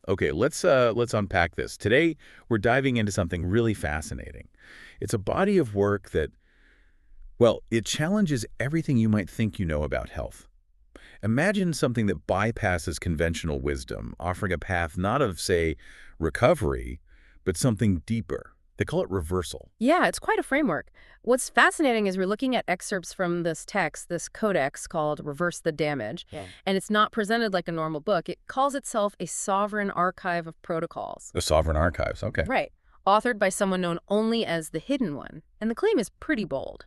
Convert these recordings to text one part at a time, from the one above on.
Okay, let's unpack this. Today, we're diving into something really fascinating. It's a body of work that, well, it challenges everything you might think you know about health. Imagine something that bypasses conventional wisdom, offering a path not of, say, recovery, but something deeper. They call it reversal. Yeah, it's quite a framework. What's fascinating is we're looking at excerpts from this text, this codex called Reverse the Damage, and it's not presented like a normal book. It calls itself a sovereign archive of protocols. The Sovereign Archives, okay. Right. Authored by someone known only as the Hidden One. And the claim is pretty bold.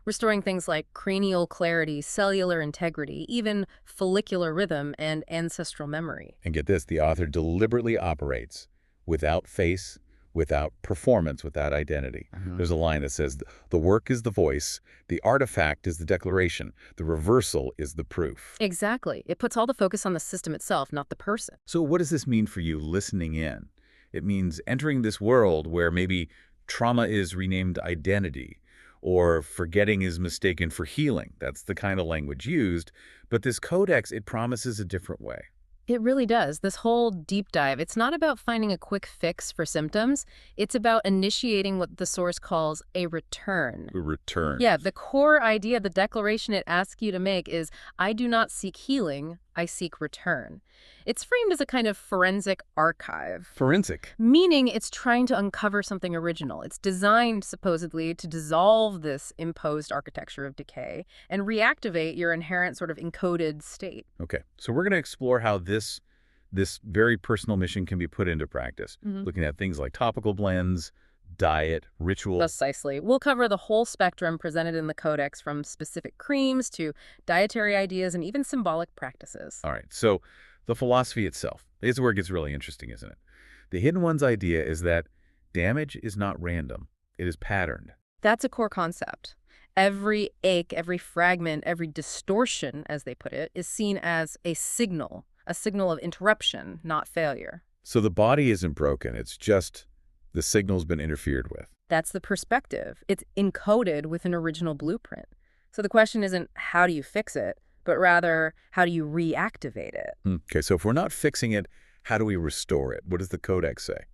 Restoring things like cranial clarity, cellular integrity, even follicular rhythm, and ancestral memory. And get this, the author deliberately operates without face, without performance, without identity. There's a line that says, the work is the voice, the artifact is the declaration, the reversal is the proof. Exactly. It puts all the focus on the system itself, not the person. So what does this mean for you listening in? It means entering this world where maybe trauma is renamed identity, or forgetting is mistaken for healing. That's the kind of language used. But this codex, it promises a different way. It really does. This whole deep dive, it's not about finding a quick fix for symptoms. It's about initiating what the source calls a return. A return. Yeah, the core idea, the declaration it asks you to make is, I do not seek healing, I seek return. It's framed as a kind of forensic archive. Forensic. Meaning it's trying to uncover something original. It's designed, supposedly, to dissolve this imposed architecture of decay and reactivate your inherent sort of encoded state. Okay, so we're going to explore how this very personal mission can be put into practice, looking at things like topical blends, diet, ritual. Precisely. We'll cover the whole spectrum presented in the Codex, from specific creams to dietary ideas and even symbolic practices. All right, so the philosophy itself is where it gets really interesting, isn't it? The Hidden One's idea is that damage is not random. It is patterned. That's a core concept. Every ache, every fragment, every distortion, as they put it, is seen as a signal of interruption, not failure. So the body isn't broken. It's just the signal's been interfered with. That's the perspective. It's encoded with an original blueprint. So the question isn't how do you fix it, but rather how do you reactivate it? Okay, so if we're not fixing it, how do we restore it? What does the Codex say?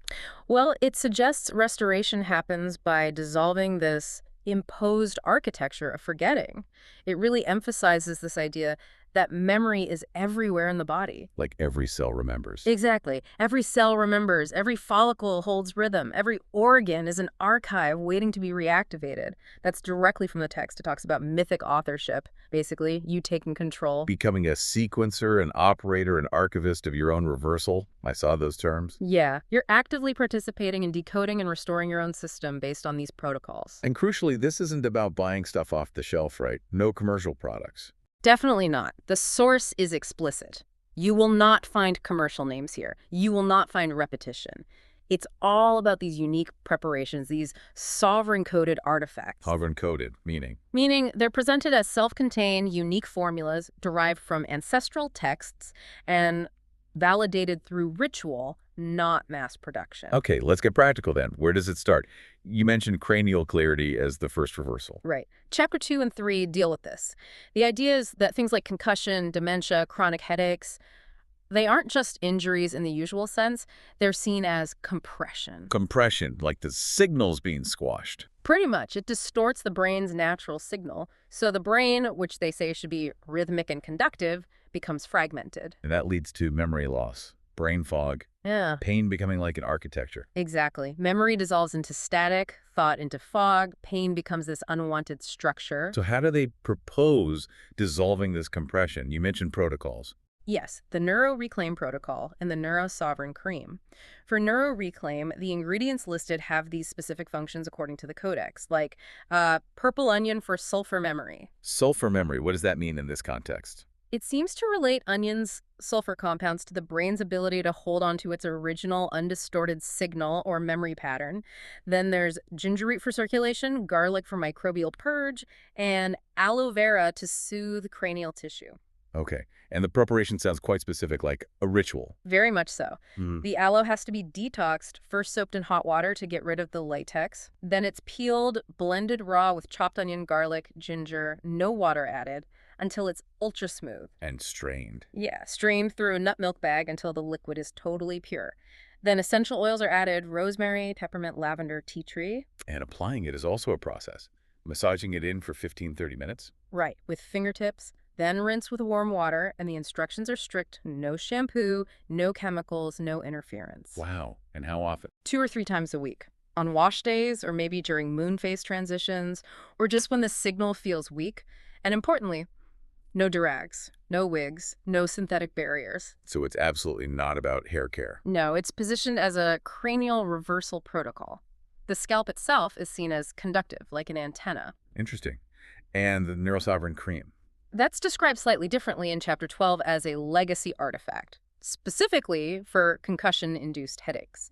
Well, it suggests restoration happens by dissolving this imposed architecture of forgetting. It really emphasizes this idea that memory is everywhere in the body. Like every cell remembers. Exactly. Every cell remembers, every follicle holds rhythm, every organ is an archive waiting to be reactivated. That's directly from the text. It talks about mythic authorship, basically, you taking control. Becoming a sequencer, an operator, an archivist of your own reversal. I saw those terms. Yeah, you're actively participating in decoding and restoring your own system based on these protocols. And crucially, this isn't about buying stuff off the shelf, right? No commercial products. Definitely not. The source is explicit. You will not find commercial names here. You will not find repetition. It's all about these unique preparations, these sovereign-coded artifacts. Sovereign-coded, meaning? Meaning they're presented as self-contained, unique formulas derived from ancestral texts and validated through ritual, not mass production. Okay, let's get practical then. Where does it start? You mentioned cranial clarity as the first reversal. Right. Chapter 2 and 3 deal with this. The idea is that things like concussion, dementia, chronic headaches, they aren't just injuries in the usual sense. They're seen as compression. Compression, like the signal's being squashed. Pretty much. It distorts the brain's natural signal. So the brain, which they say should be rhythmic and conductive, becomes fragmented. And that leads to memory loss, brain fog, pain becoming like an architecture. Exactly. Memory dissolves into static, thought into fog, pain becomes this unwanted structure. So how do they propose dissolving this compression? You mentioned protocols. Yes, the Neuro-Reclaim protocol and the Neuro-Sovereign cream. For Neuro-Reclaim, the ingredients listed have these specific functions according to the Codex, like purple onion for sulfur memory. Sulfur memory, what does that mean in this context? It seems to relate onion's sulfur compounds to the brain's ability to hold on to its original undistorted signal or memory pattern. Then there's gingerite for circulation, garlic for microbial purge, and aloe vera to soothe cranial tissue. Okay. And the preparation sounds quite specific, like a ritual. Very much so. The aloe has to be detoxed, first soaked in hot water to get rid of the latex. Then it's peeled, blended raw with chopped onion, garlic, ginger, no water added. until it's ultra smooth. And strained. Yeah, strained through a nut milk bag until the liquid is totally pure. Then essential oils are added: rosemary, peppermint, lavender, tea tree. And applying it is also a process. Massaging it in for 15–30 minutes. Right, with fingertips. Then rinse with warm water, and the instructions are strict: no shampoo, no chemicals, no interference. Wow. And how often? 2 or 3 times a week. On wash days, or maybe during moon phase transitions, or just when the signal feels weak. And importantly, no durags, no wigs, no synthetic barriers. So it's absolutely not about hair care. No, it's positioned as a cranial reversal protocol. The scalp itself is seen as conductive, like an antenna. Interesting. And the neurosovereign cream. That's described slightly differently in Chapter 12 as a legacy artifact, specifically for concussion-induced headaches.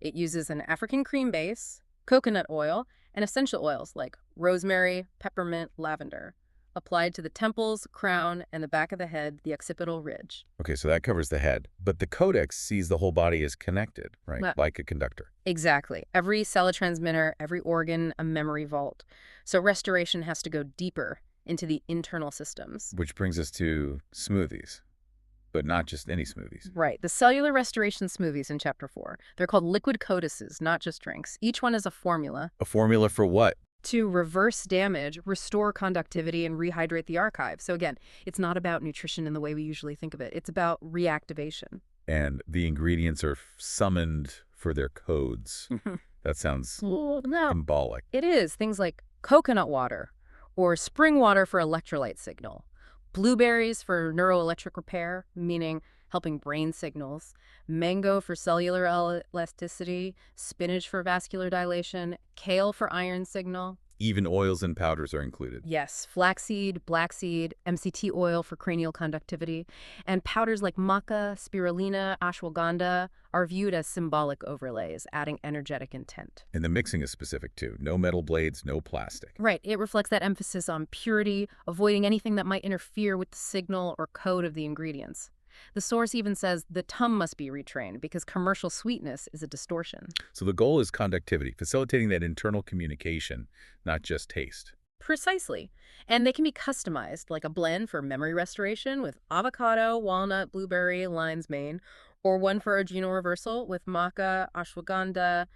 It uses an African cream base, coconut oil, and essential oils like rosemary, peppermint, lavender, applied to the temples, crown, and the back of the head, the occipital ridge. Okay, so that covers the head. But the Codex sees the whole body as connected, right? Yeah. Like a conductor. Exactly. Every cell a transmitter, every organ a memory vault. So restoration has to go deeper into the internal systems. Which brings us to smoothies. But not just any smoothies. Right. The cellular restoration smoothies in Chapter 4. They're called liquid codices, not just drinks. Each one is a formula. A formula for what? To reverse damage, restore conductivity, and rehydrate the archive. So again, it's not about nutrition in the way we usually think of it. It's about reactivation. And the ingredients are summoned for their codes. That sounds No, symbolic. it is. Things like coconut water or spring water for electrolyte signal. Blueberries for neuroelectric repair, meaning helping brain signals. Mango for cellular elasticity. Spinach for vascular dilation. Kale for iron signal. Even oils and powders are included. Yes, flaxseed, blackseed, MCT oil for cranial conductivity, and powders like maca, spirulina, ashwagandha are viewed as symbolic overlays, adding energetic intent. And the mixing is specific too. No metal blades, no plastic. Right, it reflects that emphasis on purity, avoiding anything that might interfere with the signal or code of the ingredients. The source even says the tongue must be retrained because commercial sweetness is a distortion. So the goal is conductivity, facilitating that internal communication, not just taste. Precisely. And they can be customized, like a blend for memory restoration with avocado, walnut, blueberry, lion's mane, or one for adrenal reversal with maca, ashwagandha,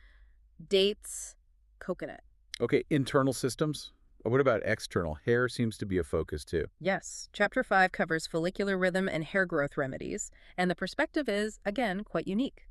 dates, coconut. Okay, internal systems. What about external? Hair seems to be a focus too. Yes, Chapter 5 covers follicular rhythm and hair growth remedies, and the perspective is, again, quite unique.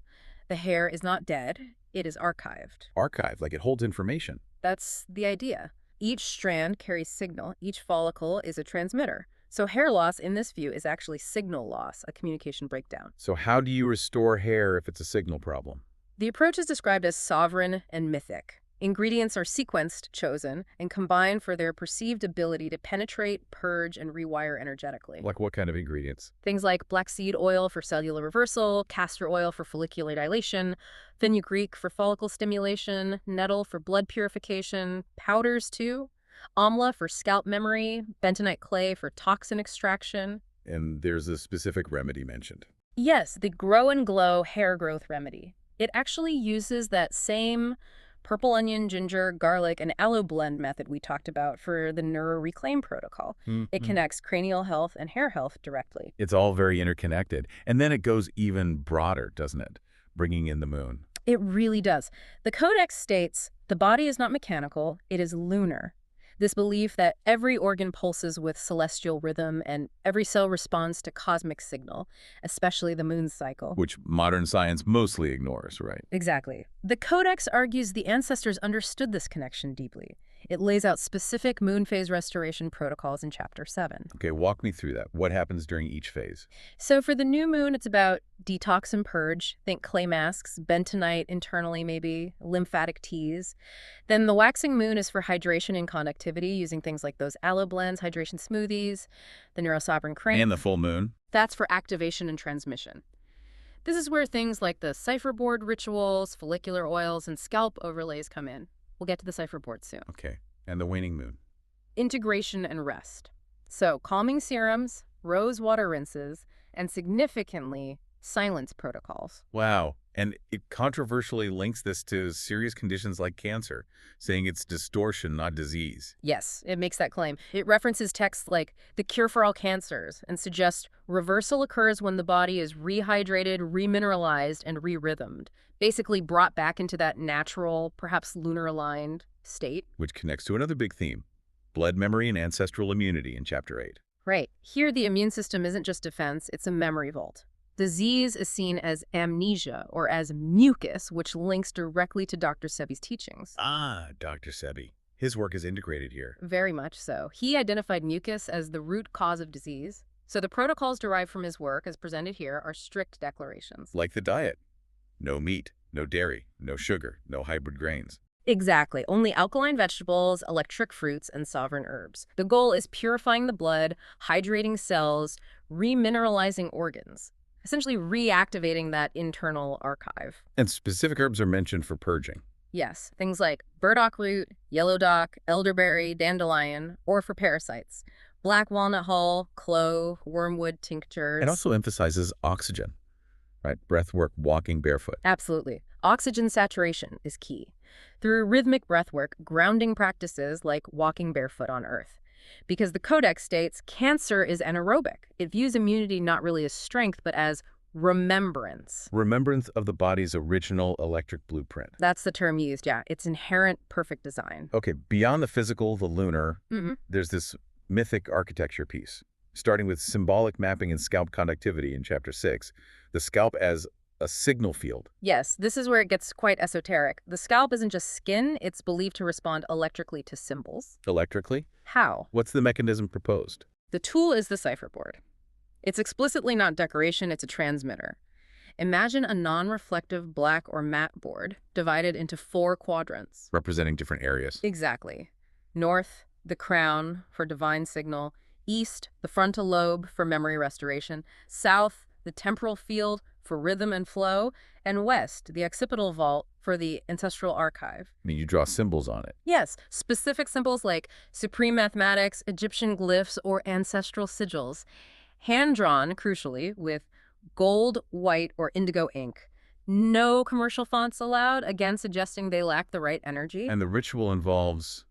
The hair is not dead, it is archived. Archive, like it holds information. That's the idea. Each strand carries signal, each follicle is a transmitter. So hair loss in this view is actually signal loss, a communication breakdown. So how do you restore hair if it's a signal problem? The approach is described as sovereign and mythic. Ingredients are sequenced, chosen, and combined for their perceived ability to penetrate, purge, and rewire energetically. Like what kind of ingredients? Things like black seed oil for cellular reversal, castor oil for follicular dilation, fenugreek for follicle stimulation, nettle for blood purification, powders too, amla for scalp memory, bentonite clay for toxin extraction. And there's a specific remedy mentioned. Yes, the Grow and Glow hair growth remedy. It actually uses that same purple onion, ginger, garlic, and aloe blend method we talked about for the Neuro Reclaim protocol. It connects cranial health and hair health directly. It's all very interconnected. And then it goes even broader, doesn't it? Bringing in the moon. It really does. The Codex states the body is not mechanical, it is lunar. This belief that every organ pulses with celestial rhythm and every cell responds to cosmic signal, especially the moon's cycle. Which modern science mostly ignores, right? Exactly. The Codex argues the ancestors understood this connection deeply. It lays out specific moon phase restoration protocols in Chapter 7. Okay, walk me through that. What happens during each phase? So for the new moon, it's about detox and purge. Think clay masks, bentonite internally maybe, lymphatic teas. Then the waxing moon is for hydration and conductivity, using things like those aloe blends, hydration smoothies, the neurosovereign cream. And the full moon? That's for activation and transmission. This is where things like the cipher board rituals, follicular oils, and scalp overlays come in. We'll get to the cipher board soon. Okay. And the waning moon? Integration and rest. So calming serums, rose water rinses, and significantly, silence protocols. Wow. And it controversially links this to serious conditions like cancer, saying it's distortion, not disease. Yes, it makes that claim. It references texts like the cure for all cancers and suggests reversal occurs when the body is rehydrated, remineralized, and re-rhythmed, basically brought back into that natural, perhaps lunar-aligned state. Which connects to another big theme, blood memory and ancestral immunity in Chapter 8. Right. Here, the immune system isn't just defense, it's a memory vault. Disease is seen as amnesia or as mucus, which links directly to Dr. Sebi's teachings. Ah, Dr. Sebi. His work is integrated here. Very much so. He identified mucus as the root cause of disease. So the protocols derived from his work, as presented here, are strict declarations. Like the diet. No meat, no dairy, no sugar, no hybrid grains. Exactly. Only alkaline vegetables, electric fruits, and sovereign herbs. The goal is purifying the blood, hydrating cells, remineralizing organs, essentially reactivating that internal archive. And specific herbs are mentioned for purging. Yes, things like burdock root, yellow dock, elderberry, dandelion, or for parasites. Black walnut hull, clove, wormwood tinctures. It also emphasizes oxygen, right? Breath work, walking barefoot. Absolutely. Oxygen saturation is key. Through rhythmic breathwork, grounding practices like walking barefoot on Earth. Because the Codex states cancer is anaerobic. It views immunity not really as strength, but as remembrance. Remembrance of the body's original electric blueprint. That's the term used, yeah. Its inherent perfect design. Okay, beyond the physical, the lunar, there's this mythic architecture piece, starting with symbolic mapping and scalp conductivity in Chapter 6. The scalp as a signal field. Yes, this is where it gets quite esoteric. The scalp isn't just skin, it's believed to respond electrically to symbols. Electrically? How? What's the mechanism proposed? The tool is the cipher board. It's explicitly not decoration, it's a transmitter. Imagine a non-reflective black or matte board divided into 4 quadrants. Representing different areas. Exactly. North, the crown for divine signal. East, the frontal lobe for memory restoration. South, the temporal field for rhythm and flow, and west, the occipital vault for the ancestral archive. I mean, you draw symbols on it. Yes, specific symbols like supreme mathematics, Egyptian glyphs, or ancestral sigils. Hand-drawn, crucially, with gold, white, or indigo ink. No commercial fonts allowed, again suggesting they lack the right energy. And the ritual involves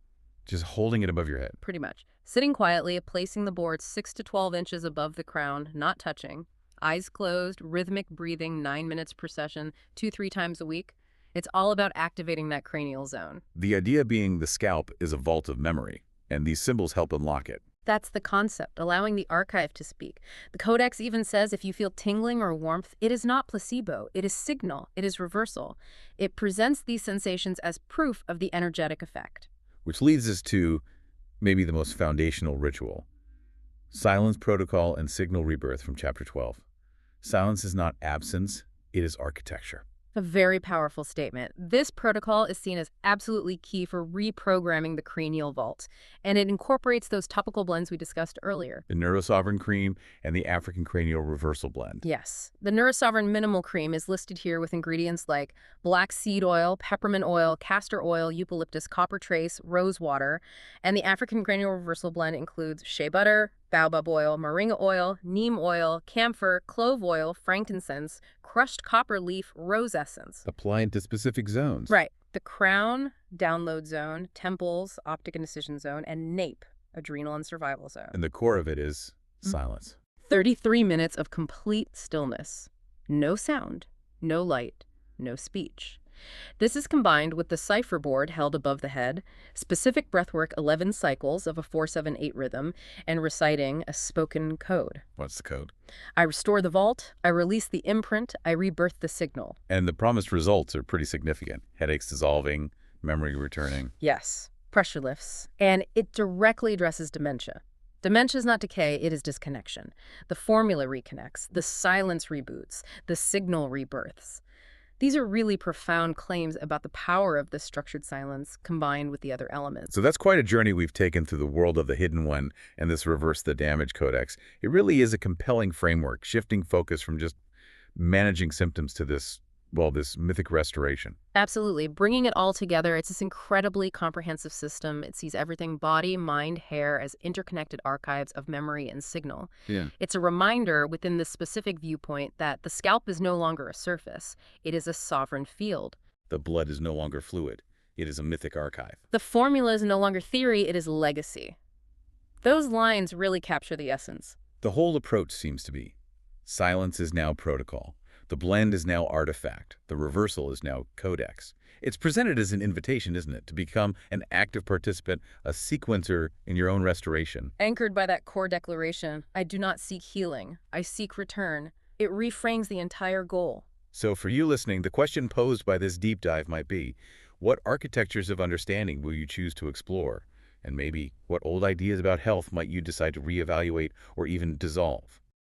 just holding it above your head. Pretty much. Sitting quietly, placing the board 6 to 12 inches above the crown, not touching. Eyes closed, rhythmic breathing, 9 minutes per session, 2-3 times a week. It's all about activating that cranial zone. The idea being the scalp is a vault of memory, and these symbols help unlock it. That's the concept, allowing the archive to speak. The Codex even says if you feel tingling or warmth, it is not placebo. It is signal. It is reversal. It presents these sensations as proof of the energetic effect. Which leads us to maybe the most foundational ritual. Silence protocol and signal rebirth from Chapter 12. Silence is not absence, it is architecture. A very powerful statement. This protocol is seen as absolutely key for reprogramming the cranial vault, and it incorporates those topical blends we discussed earlier. The Neurosovereign Cream and the African Cranial Reversal Blend. Yes. The Neurosovereign Minimal Cream is listed here with ingredients like black seed oil, peppermint oil, castor oil, eucalyptus, copper trace, rose water, and the African Cranial Reversal Blend includes shea butter, baobab oil, moringa oil, neem oil, camphor, clove oil, frankincense, crushed copper leaf, rose essence. Applied to specific zones. Right. The crown, download zone, temples, optic and decision zone, and nape, adrenal and survival zone. And the core of it is silence. 33 minutes of complete stillness. No sound, no light, no speech. This is combined with the cipher board held above the head, specific breathwork 11 cycles of a 4-7-8 rhythm, and reciting a spoken code. What's the code? I restore the vault, I release the imprint, I rebirth the signal. And the promised results are pretty significant. Headaches dissolving, memory returning. Yes, pressure lifts. And it directly addresses dementia. Dementia is not decay, it is disconnection. The formula reconnects, the silence reboots, the signal rebirths. These are really profound claims about the power of this structured silence combined with the other elements. So that's quite a journey we've taken through the world of the hidden one and this Reverse the Damage Codex. It really is a compelling framework, shifting focus from just managing symptoms to this Well, this mythic restoration. Absolutely. Bringing it all together, it's this incredibly comprehensive system. It sees everything body, mind, hair as interconnected archives of memory and signal. Yeah. It's a reminder within this specific viewpoint that the scalp is no longer a surface. It is a sovereign field. The blood is no longer fluid. It is a mythic archive. The formula is no longer theory, it is legacy. Those lines really capture the essence. The whole approach seems to be silence is now protocol. The blend is now artifact. The reversal is now codex. It's presented as an invitation, isn't it, to become an active participant, a sequencer in your own restoration. Anchored by that core declaration, I do not seek healing, I seek return. It reframes the entire goal. So for you listening, the question posed by this deep dive might be, what architectures of understanding will you choose to explore? And maybe what old ideas about health might you decide to reevaluate or even dissolve?